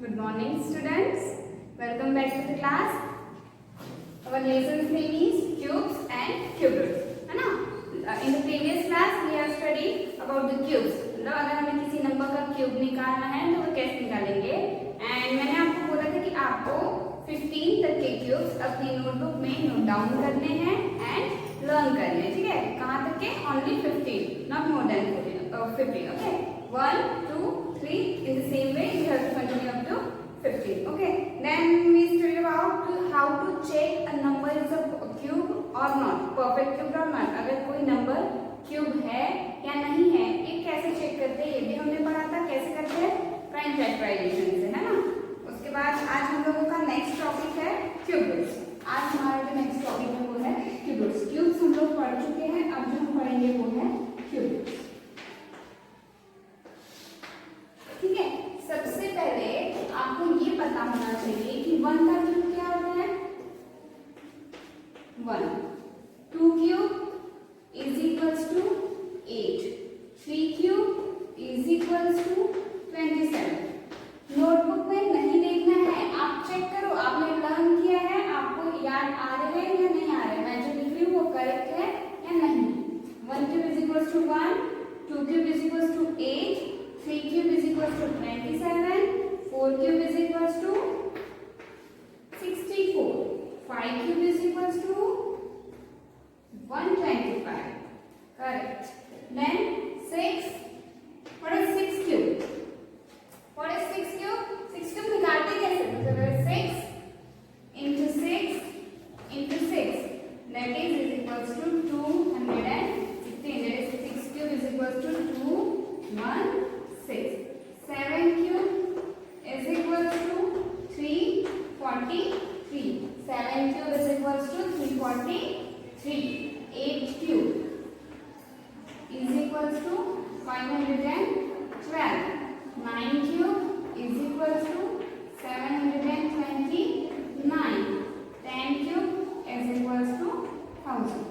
Good morning, students. Welcome back to the class. Our lesson's name is cubes and cube roots. है ना? In the previous class we have studied about the cubes. मतलब अगर हमें किसी number का cube निकालना है तो वो कैसे निकालेंगे? And मैंने आपको बोला था कि आपको 15 तक के क्यूब्स अपनी नोटबुक में नोट डाउन करने हैं एंड लर्न करने हैं. ठीक है? कहाँ तक के? Only 15, not more than 15. Okay? 1, 2, 3. In the same way, you have to continue up to 15. Okay. Then we studied about how to check a number is a cube or not, perfect cube or not. अगर कोई number cube है या नहीं है, ये कैसे check करते हैं, ये भी हमने पढ़ा था. कैसे करते हैं? प्राइम फैक्टराइजेशन से, है ना. उसके बाद आज हम लोगों का नेक्स्ट टॉपिक है क्यूब रूट्स. आज हमारा जो नेक्स्ट टॉपिक है वो है क्यूब रूट्स. क्यूब्स हम लोग पढ़ चुके हैं, अब जो हम पढ़ेंगे वो है क्यूब रूट्स. ठीक है. सबसे पहले आपको ये पता होना चाहिए कि 1 का क्यूब क्या होता है. 1. 2 cube is equals to 8. 3 cube is equals to 27. Notebook में नहीं देखना है, आप चेक करो. आपने लर्न किया है, आपको याद आ रहे हैं या नहीं आ रहे. मैं जो लिख रही हूँ वो करेक्ट है या नहीं. 1 cube is equals to 1. 2 cube is equals to 8. 3 cube is equals to 27. 4 cube is equals to 64. 5 cube is equals to 125. Correct. Then 6. What is 6 cube? What is 6 cube? 6 cube निकालते कैसे? मतलब 6 into 6 into 6. That is equals to 216. That is 6 cube is equals to 216. 7 cube is equals to 343. 7 cube is equals to 343. 8 cube is equals to 512. 9 cube is equals to 729. 10 cube is equals to 1000.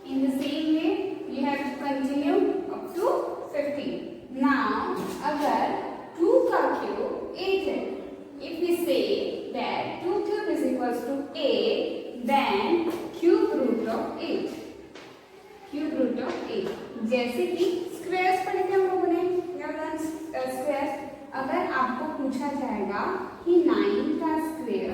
In the same way, you have to continue up to 15. Now, अगर 2 का cube 8 है, if we say that 2 cube is equals to 8, then cube root of 8. Cube root of 8. जैसे कि squares पढ़े थे हम लोगों ने, स्क्वायर्स. अगर आपको पूछा जाएगा कि 9 का स्क्वायर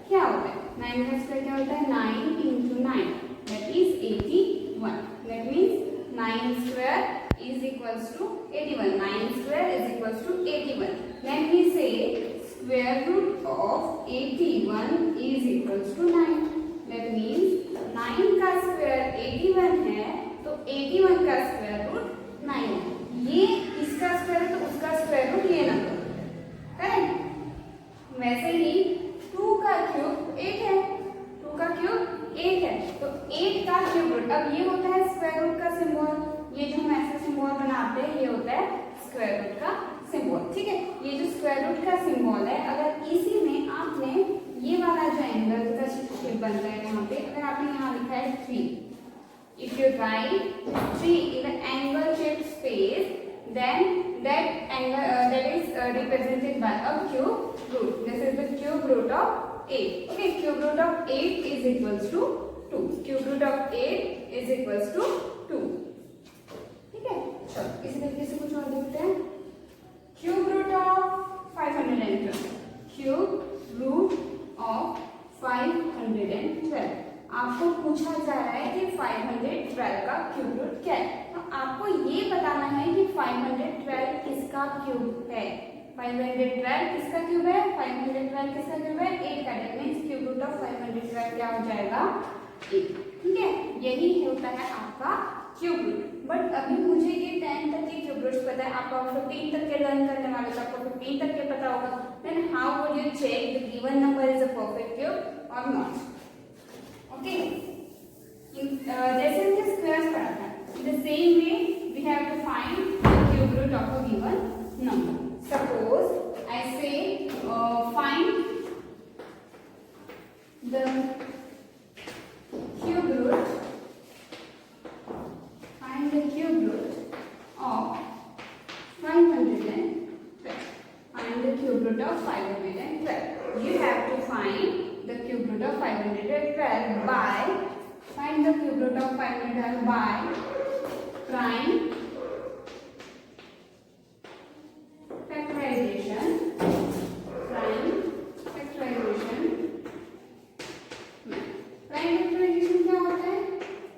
क्या होता है, 9 का स्क्वायर क्या होता है, 9 into 9, that is 81. That means 9 square is equals to 81. 9 square is equals to 81. Then we say square root of 81 is equals to 9. That means 9 का square 81 है, तो 81 का square root 9 है. ये इसका स्क्वायर है तो उसका स्क्वायर रूट ये नंबर. करेक्ट. वैसे ही 2 का क्यूब 8 है. 2 का क्यूब 8 है, तो 8 का क्यूब रूट. अब ये होता है स्क्वायर रूट का सिंबल. ये जो हम ऐसा सिंबल बनाते हैं ये होता है स्क्वायर रूट का सिंबल. ठीक है. ये जो स्क्वायर रूट का सिंबल है, अगर इसी में आपने ये वाला जो एंगल का शेप बनता है यहाँ पे, अगर आपने यहाँ लिखा है 3, if you write 3 in the angle shaped space, then that angle that is represented by a cube root. This is the cube root of 8. Okay, cube root of 8 is equals to 2. Cube root of 8 is equals to 2. ठीक है. चलो इसी तरीके से कुछ और देखते हैं. Cube root of 512. Cube root of 512. आपको पूछा जा रहा है कि 512 का क्यूब रूट क्या है, तो आपको ये बताना है कि 512 किसका क्यूब है. 512 किसका क्यूब है, 512 किसका क्यूब है, 8 का. That means cube root of 512 क्या हो जाएगा, 8. ठीक है. यही होता है आपका क्यूब रूट. बट अभी मुझे ये 10 तक के क्यूब रूट्स पता है, आपको 15 तक के लर्न करने वाले तो आपको 15 तक के पता होगा. Then how would you check the given number is a perfect cube और नॉट. ओके. जैसे हमने स्क्वायर्स पढ़ा था, in the same way we have to find the cube root of a given number. Suppose I say find the cube root of 512. Find the cube cube root of 512. You have to find the cube root of 512 by find the cube root of 512 by prime factorization. Prime factorization क्या होता है?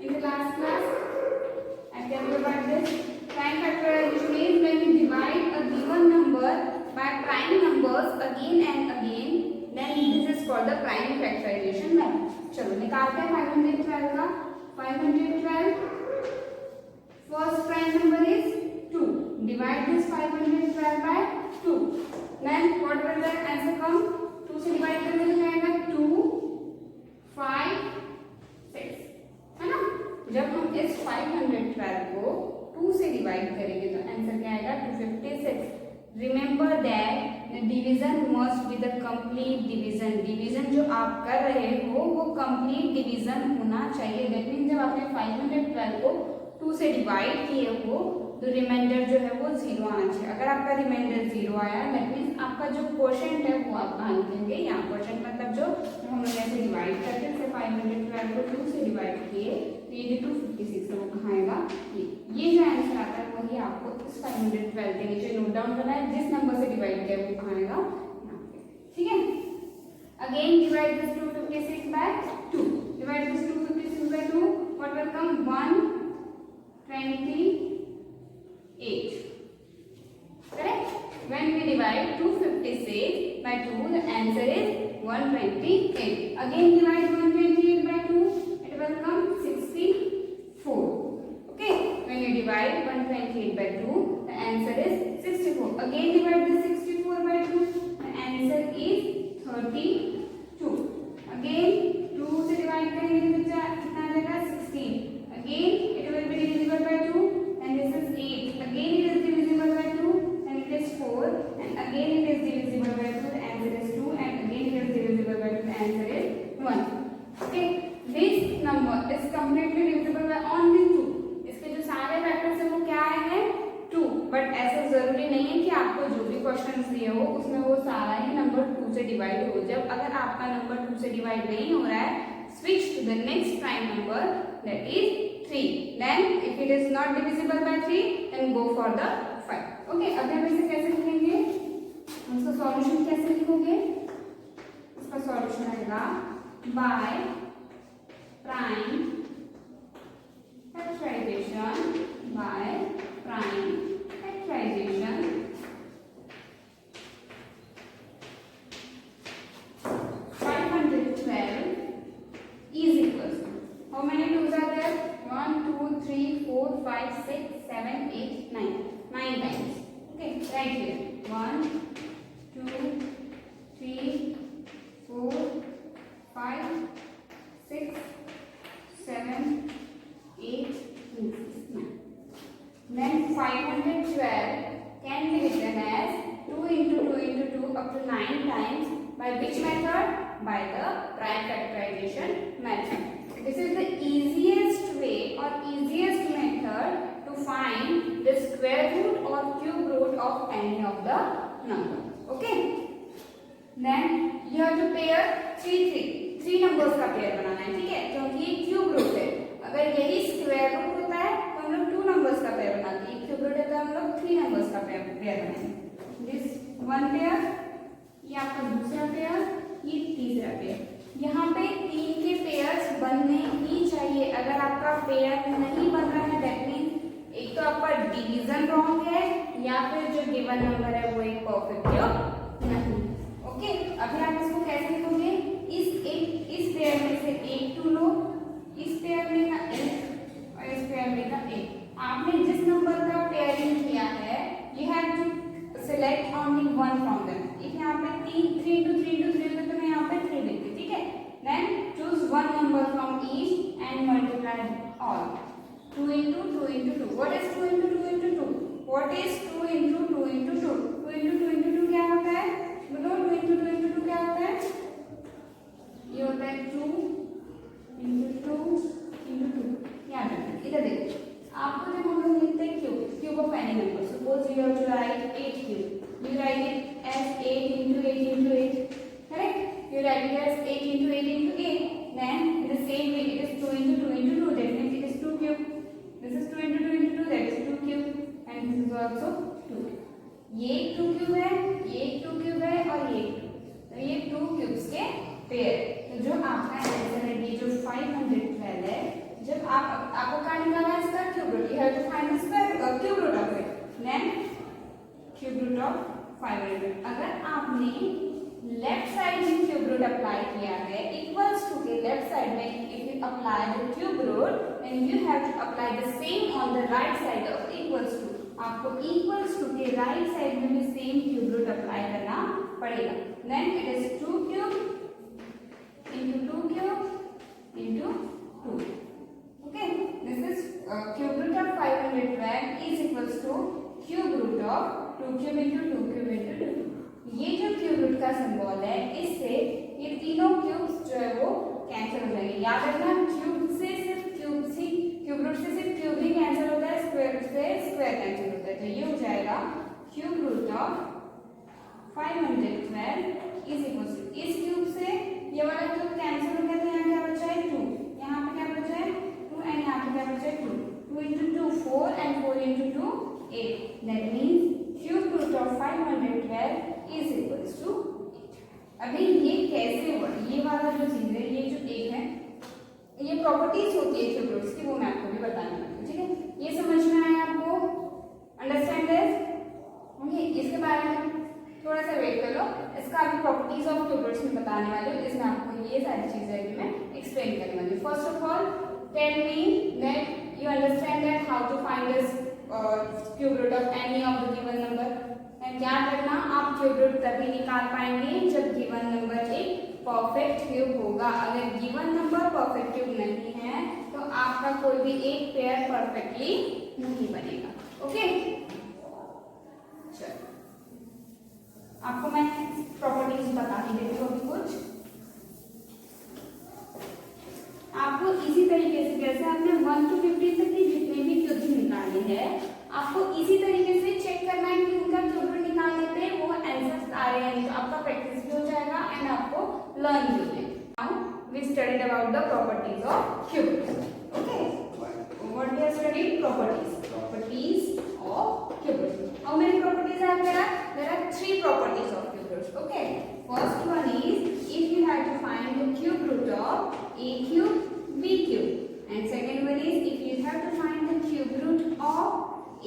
In the last class I tell you about this. Prime factorization is when we divide a given number by prime numbers again and again, then this is called the prime factorization method. चलो निकालते हैं 512 का. 512 first prime number is 2. Divide this 512 by 2. Then what will the answer come? 2 से divide करने में आएगा 2 5 6, है ना? जब हम इस 512 को 2 से डिवाइड करेंगे तो आंसर क्या आएगा? 256. Remember that the division must be the complete division. Division जो आप कर रहे हो वो complete division होना चाहिए. That means जब आपने 512 को 2 से डिवाइड किए हो तो रिमाइंडर जो है वो 0 आना चाहिए. अगर आपका रिमाइंडर 0 आया दैट मीन्स आपका जो क्वोशेंट है वो आप आन देंगे. यहाँ क्वोशेंट मतलब जो हम लोग ऐसे डिवाइड करते हैं. 512 को 2 से डिवाइड किए तो ये जो 256 है वो कहाँ आएगा? ये जो आंसर आता है वही आपको इस 512 के नीचे नोट डाउन करना है. जिस नंबर से डिवाइड किया वो कहाँ आएगा? यहाँ पे. ठीक है. Again divide this 256 by 2. Divide this 256 by 2. What will come? 128. Correct? When we divide 256 by 2, the answer is 128. Again divide 128 by 2, it will come 64. Okay? When you divide 128 by 2, the answer is 64. Again divide the 64 by 2, the answer is 32. Again 2 से divide करेंगे तो कितना आ जाएगा? 16. Again it will be divisible by 2 and this is 8. Again it is divisible by 2 and it is 4 and again it is divisible by 2, the answer is 2 and again it is divisible by 2, the answer is 1. Okay, this number is completely divisible by only 2. इसके जो सारे factors हैं वो क्या हैं? 2. But ऐसा जरूरी नहीं है कि आपको जो भी क्वेश्चंस दिए हो उसमें वो सारा ही नंबर 2 से डिवाइड हो. जब अगर आपका नंबर 2 से डिवाइड नहीं हो रहा है, switch to the next prime number, that is 3. Then if it is not divisible by 3, then go for the 5. Okay, अब हम इसे कैसे लिखेंगे? इसका सॉल्यूशन कैसे लिखोगे? इसका सॉल्यूशन आएगा by prime factorization. By prime factorization. 512 is equals to how many 2s are there? 1 2 3 4 5 6 7 8 9. 9 times. Okay, right here. 1 2 3 4 5 6 7 8 9. Then 512 can be written as 2 into 2 into 2 up to 9 times. By which method? By the prime factorization method. This is the easiest way or easiest method to find the square root or cube root of any of the number. Okay. Then you have to pair 3 numbers का pair बनाना है. ठीक है, क्योंकि ये cube root है. अगर यही square root होता है तो हम लोग 2 नंबर्स का पेयर बनाते हैं. क्यूब रूट है तो हम लोग 3 नंबर्स का पेयर बनाएंगे. दिस वन पेयर, ये आपका दूसरा पेयर, ये तीसरा पेयर. यहाँ पे 3 के पेयर्स बनने ही चाहिए. अगर आपका पेयर नहीं बन रहा है दैट मीन्स एक तो आपका डिवीजन रॉन्ग है या फिर जो गिवन नंबर है वो एक परफेक्ट नहीं. ओके, अभी आप इसको कैसे लिखोगे? इस पेयर में से एक 2 लो, इस पेयर में का 1 और इस पेयर में का 1. आपने जिस नंबर का पेयरिंग किया है you have to select only one from them. If यहाँ पे 3 into 3 into 3 तो मैं यहाँ पे 3 लिखती. ठीक है, then choose one number from each and multiply all. 2 into 2 into 2. What is 2 into 2 into 2? What is 2 into 2 into 2? 2 into 2 into 2 क्या होता है? बोलो 2 into 2 into 2 क्या होता है? ये होता है 2 into 2 into 2. याद रखना. इधर देखिए, आपको जब हम लोग लिखते हैं cube of any number, suppose you have to write 8 cube. You write it as 8 अगर आपने लेफ्ट साइड में क्यूब रूट अप्लाई किया है इक्वल्स टू के लेफ्ट साइड में if you apply the cube root then you have to apply the same on the right side of equals to. आपको equals to के right side में भी same cube root apply करना पड़ेगा। Then it is 2 cube into 2 cube into 2. Okay, this is cube root of 512 is equals to cube root of 2 cube into 2 cube into 2. ये जो cube root का symbol है इससे ये तीनों क्यूब्स जो है वो कैंसिल हो जाएंगे। याद रखना क्यूब से सिर्फ क्यूब रूट से सिर्फ क्यूब ही कैंसिल होता है, स्क्वायर रूट से स्क्वायर कैंसिल होता है। तो ये हो जाएगा cube root of 512 is equal to इस क्यूब से ये वाला क्यूब कैंसिल हो गया तो यहाँ क्या बचा है 2, यहाँ पे क्या बचा है 2 एंड यहाँ पे क्या बचा है 2, 2 into 2 4 and 4 into 2 8. That means cube root of 512 is equals to 8. अभी ये कैसे हुआ, ये वाला जो चीज है ये जो 8 है ये प्रॉपर्टीज होती है क्यूब रूट्स की, वो मैं आपको भी बताने वाली हूँ। ठीक है, ये समझ में आया आपको? Understand this? ओके, इसके बारे में थोड़ा सा वेट कर लो, इसका अभी प्रॉपर्टीज ऑफ क्यूब रूट्स में बताने वाली हूँ। इसमें आपको ये सारी चीजें अभी मैं एक्सप्लेन करने वाली हूँ। First of all tell me that you understand that how to find this cube root of any of the given number. याद रखना आप क्यूब रूट तभी निकाल पाएंगे जब गिवन नंबर एक परफेक्ट क्यूब होगा। अगर गिवन नंबर परफेक्ट क्यूब नहीं है तो आपका कोई भी एक पेयर परफेक्टली नहीं बनेगा। ओके, चलो आपको मैं प्रॉपर्टीज बता ही देती हूँ अभी कुछ। आपको इसी तरीके से जैसे आपने 1 to 15 तक की जितने भी क्यूब्स निकाले हैं आपको इसी तरीके से चेक करना है कि उनका क्यूब रूट निकालने पे वो आंसर्स आ रहे हैं, तो आपका प्रैक्टिस भी हो जाएगा एंड आपको लर्न भी हो जाएगा। Now we studied about the properties of cube root. Okay, what we have studied? Properties of cube root. How many properties are there? There are 3 properties of cube roots. Okay, first one is if you have to find the cube root of a cube, b cube, and second one is if you have to find the cube root of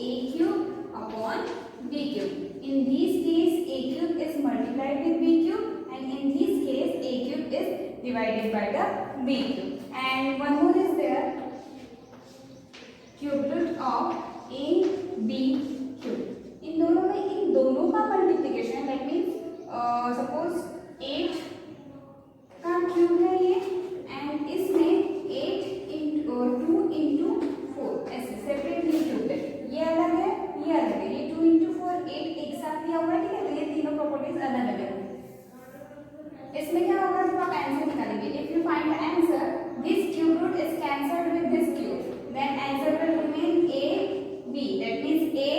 a cube upon b cube. In this case, a cube is multiplied with b cube, and in this case, a cube is divided by the b cube. And one more is there, cube root of a b cube. इन दोनों का multiplication that means suppose 8 का cube है ये and इसमें 8 into 2 into 4 ऐसे separately cube है, ये अलग है ये अलग है, ये 2 into 4 8 एक साथ दिया हुआ है। ठीक है, तो ये तीनों प्रॉपर्टीज अलग अलग है। इसमें क्या होगा जब आप आंसर निकालेंगे, if you find the answer this cube root is cancelled with this cube then answer will remain a b, that means a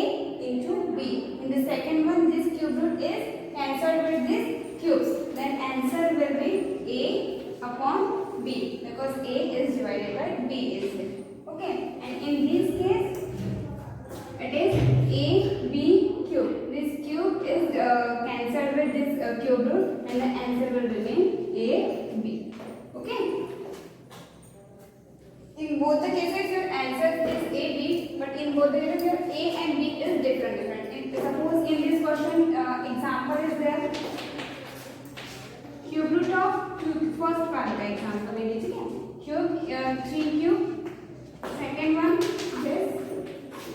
into b. In the second one this cube root is cancelled with this cubes, then answer will be a upon b because a is divided by b is here. Okay, and in this case it is a b cube. This cube is cancelled with this cube root and the answer will remain a b. Okay, in both the cases your answer is a b, but in both the cases your a and b is different. Suppose in this question example is there cube root of first part का example ले लीजिए, cube 3 cube, second one this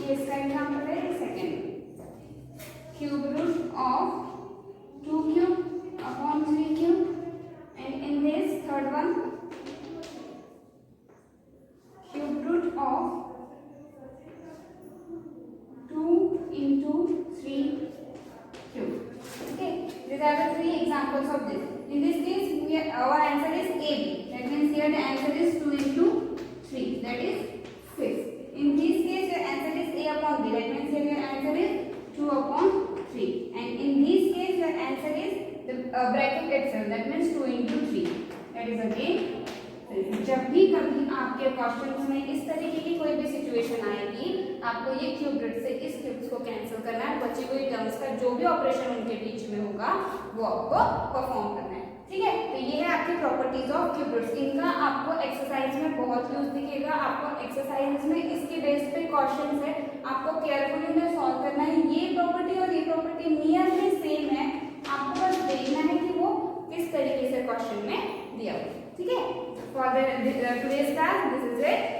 ये इसका example है second cube root of 2 cube upon 3 cube, and in this third one cube root of 2 into 3 cube. Okay, these are the 3 examples of this. In this case our answer is AB, that means here the answer is 2 into 3, that is 6. In this case your answer is A upon B, that means here your answer is 2 upon 3, and in this case your answer is the bracket itself, that means 2 into 3, that is again। जब भी कभी आपके questions में इस तरीके की कोई भी सिचुएशन आएगी आपको ये क्यूब रूट से इस क्यूब्स को कैंसिल करना है, बची हुई टर्म्स का जो भी ऑपरेशन उनके बीच में होगा वो आपको परफॉर्म करना है। ठीक है, तो ये है आपकी प्रॉपर्टीज ऑफ क्यूब रूट्स। इनका आपको एक्सरसाइज में बहुत यूज दिखेगा। आपको एक्सरसाइज में इसके बेस पे क्वेश्चंस है, आपको केयरफुली उन्हें सॉल्व करना है। ये प्रॉपर्टी और ये प्रॉपर्टी नियरली सेम है, आप today's class. This is it.